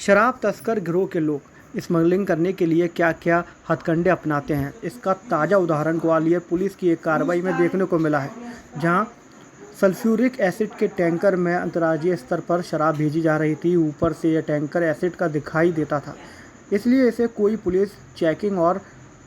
शराब तस्कर गिरोह के लोग स्मगलिंग करने के लिए क्या क्या हथकंडे अपनाते हैं, इसका ताज़ा उदाहरण ग्वालियर पुलिस की एक कार्रवाई में देखने को मिला है, जहां सल्फ्यूरिक एसिड के टैंकर में अंतर्राज्यीय स्तर पर शराब भेजी जा रही थी। ऊपर से यह टैंकर एसिड का दिखाई देता था, इसलिए इसे कोई पुलिस चेकिंग और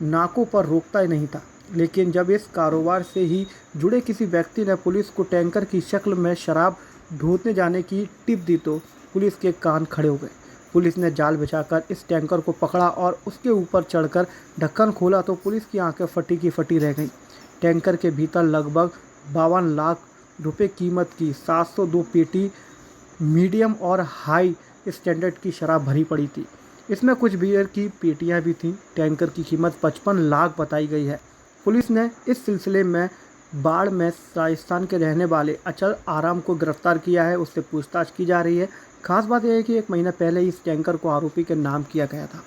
नाकों पर रोकता ही नहीं था। लेकिन जब इस कारोबार से ही जुड़े किसी व्यक्ति ने पुलिस को टैंकर की शक्ल में शराब ढोने जाने की टिप दी तो पुलिस के कान खड़े हो गए। पुलिस ने जाल बिछाकर इस टैंकर को पकड़ा और उसके ऊपर चढ़कर ढक्कन खोला तो पुलिस की आंखें फटी की फटी रह गईं। टैंकर के भीतर लगभग 52 लाख रुपए कीमत की 702 पेटी मीडियम और हाई स्टैंडर्ड की शराब भरी पड़ी थी। इसमें कुछ बियर की पेटियां भी थीं। टैंकर की कीमत 55 लाख बताई गई है। पुलिस ने इस सिलसिले में बाढ़ में राजस्थान के रहने वाले अचल आराम को गिरफ्तार किया है। उससे पूछताछ की जा रही है। खास बात यह है कि 1 महीना पहले इस टैंकर को आरोपी के नाम किया गया था।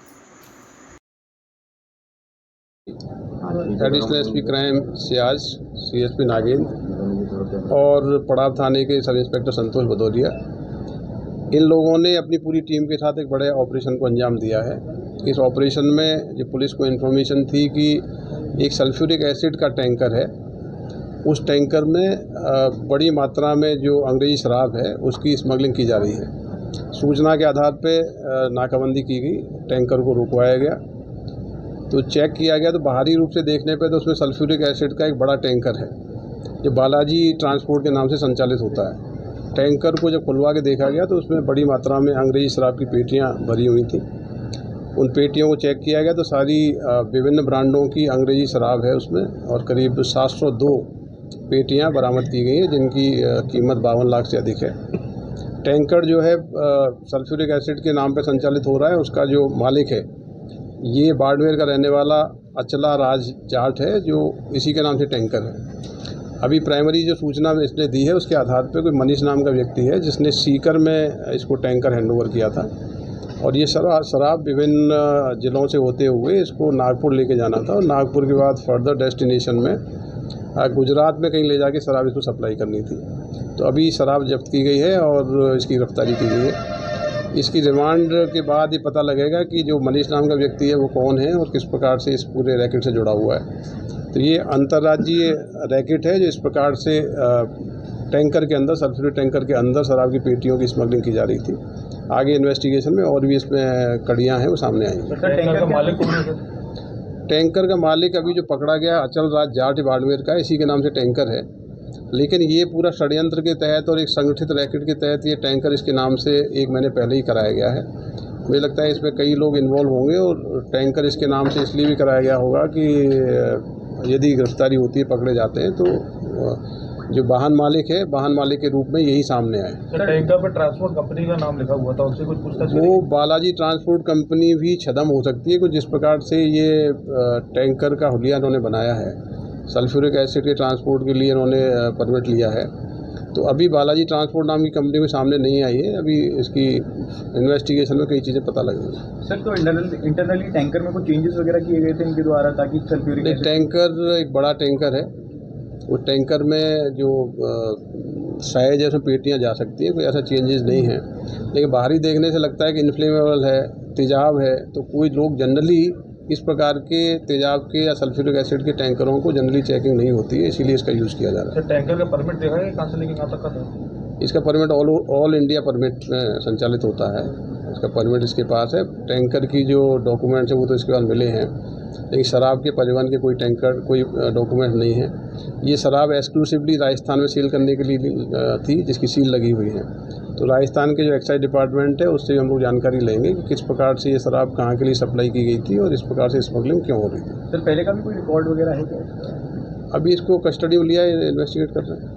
Additional SP crime Ciaz, CSP Nagendra और पड़ाव थाने के सब इंस्पेक्टर संतोष भदौरिया, इन लोगों ने अपनी पूरी टीम के साथ एक बड़े ऑपरेशन को अंजाम दिया है। इस ऑपरेशन में जो पुलिस को इन्फॉर्मेशन थी कि एक सल्फ्यूरिक एसिड का टैंकर है, उस टैंकर में बड़ी मात्रा में जो अंग्रेजी शराब है उसकी स्मगलिंग की जा रही है। सूचना के आधार पर नाकाबंदी की गई, टैंकर को रुकवाया गया तो चेक किया गया तो बाहरी रूप से देखने पे तो उसमें सल्फ्यूरिक एसिड का एक बड़ा टैंकर है जो बालाजी ट्रांसपोर्ट के नाम से संचालित होता है। टैंकर को जब खुलवा के देखा गया तो उसमें बड़ी मात्रा में अंग्रेजी शराब की पेटियां भरी हुई थी। उन पेटियों को चेक किया गया तो सारी विभिन्न ब्रांडों की अंग्रेजी शराब है उसमें, और करीब 702 पेटियां बरामद की गई हैं जिनकी कीमत 52 लाख से अधिक है। टैंकर जो है सल्फ्यूरिक एसिड के नाम पर संचालित हो रहा है, उसका जो मालिक है ये बाड़मेर का रहने वाला अचला राज जाट है जो इसी के नाम से टैंकर है। अभी प्राइमरी जो सूचना इसने दी है उसके आधार पर कोई मनीष नाम का व्यक्ति है जिसने सीकर में इसको टैंकर हैंडओवर किया था, और ये शराब विभिन्न ज़िलों से होते हुए इसको नागपुर लेके जाना था और नागपुर के बाद फर्दर डेस्टिनेशन में गुजरात में कहीं ले जाके शराब इसको सप्लाई करनी थी। तो अभी शराब जब्त की गई है और इसकी गिरफ्तारी की गई है। इसकी रिमांड के बाद ये पता लगेगा कि जो मनीष नाम का व्यक्ति है वो कौन है और किस प्रकार से इस पूरे रैकेट से जुड़ा हुआ है। तो ये अंतर्राज्यीय रैकेट है जो इस प्रकार से टैंकर के अंदर, सल्फ्यूरिक टैंकर के अंदर शराब की पेटियों की स्मगलिंग की जा रही थी। आगे इन्वेस्टिगेशन में और भी इसमें कड़ियाँ हैं वो सामने आएंगी। टैंकर का मालिक अभी जो पकड़ा गया अचल राज जाट बाड़मेर का, इसी के नाम से टैंकर है, लेकिन ये पूरा षड्यंत्र के तहत और एक संगठित रैकेट के तहत ये टैंकर इसके नाम से 1 महीने पहले ही कराया गया है। मुझे लगता है इसमें कई लोग इन्वॉल्व होंगे और टैंकर इसके नाम से इसलिए भी कराया गया होगा कि यदि गिरफ्तारी होती है, पकड़े जाते हैं तो जो वाहन मालिक है, वाहन मालिक के रूप में यही सामने आए। टैंकर पर ट्रांसपोर्ट कंपनी का नाम लिखा हुआ था, उससे कुछ पूछताछ? वो बालाजी ट्रांसपोर्ट कंपनी भी छदम हो सकती है कुछ, जिस प्रकार से ये टैंकर का हुलिया इन्होंने बनाया है। सल्फ्यूरिक एसिड के ट्रांसपोर्ट के लिए इन्होंने परमिट लिया है। तो अभी बालाजी ट्रांसपोर्ट नाम की कंपनी को सामने नहीं आई है। अभी इसकी इन्वेस्टिगेशन में कई चीज़ें पता लगेंगी। सर, तो इंटरनली टैंकर में कुछ चेंजेस वगैरह किए गए थे इनके द्वारा ताकि सल्फ्यूरिक टैंकर एक बड़ा टैंकर है, वो टैंकर में जो साइज है उसमें पेटियाँ जा सकती है, कोई ऐसा चेंजेस नहीं है। लेकिन बाहरी देखने से लगता है कि इन्फ्लेमेबल है, तेजाब है, तो कोई लोग जनरली इस प्रकार के तेजाब के या सल्फ्यूरिक एसिड के टैंकरों को जनरली चेकिंग नहीं होती है, इसीलिए इसका यूज़ किया जा रहा है। टैंकर का परमिट देखा है कहाँ से लेके कहाँ तक का था? इसका परमिट ऑल इंडिया परमिट में संचालित होता है। इसका परमिट इसके पास है। टैंकर की जो डॉक्यूमेंट्स हैं वो तो इसके पास मिले हैं, लेकिन शराब के परिवहन के कोई डॉक्यूमेंट नहीं है। ये शराब एक्सक्लूसिवली राजस्थान में सेल करने के लिए थी, जिसकी सील लगी हुई है। तो राजस्थान के जो एक्साइज डिपार्टमेंट है उससे हम लोग जानकारी लेंगे कि किस प्रकार से ये शराब कहाँ के लिए सप्लाई की गई थी और इस प्रकार से स्मगलिंग क्यों हो रही थी। सर, पहले का भी कोई रिकॉर्ड वगैरह है क्या? अभी इसको कस्टडी में लिया है, इन्वेस्टिगेट कर रहे हैं।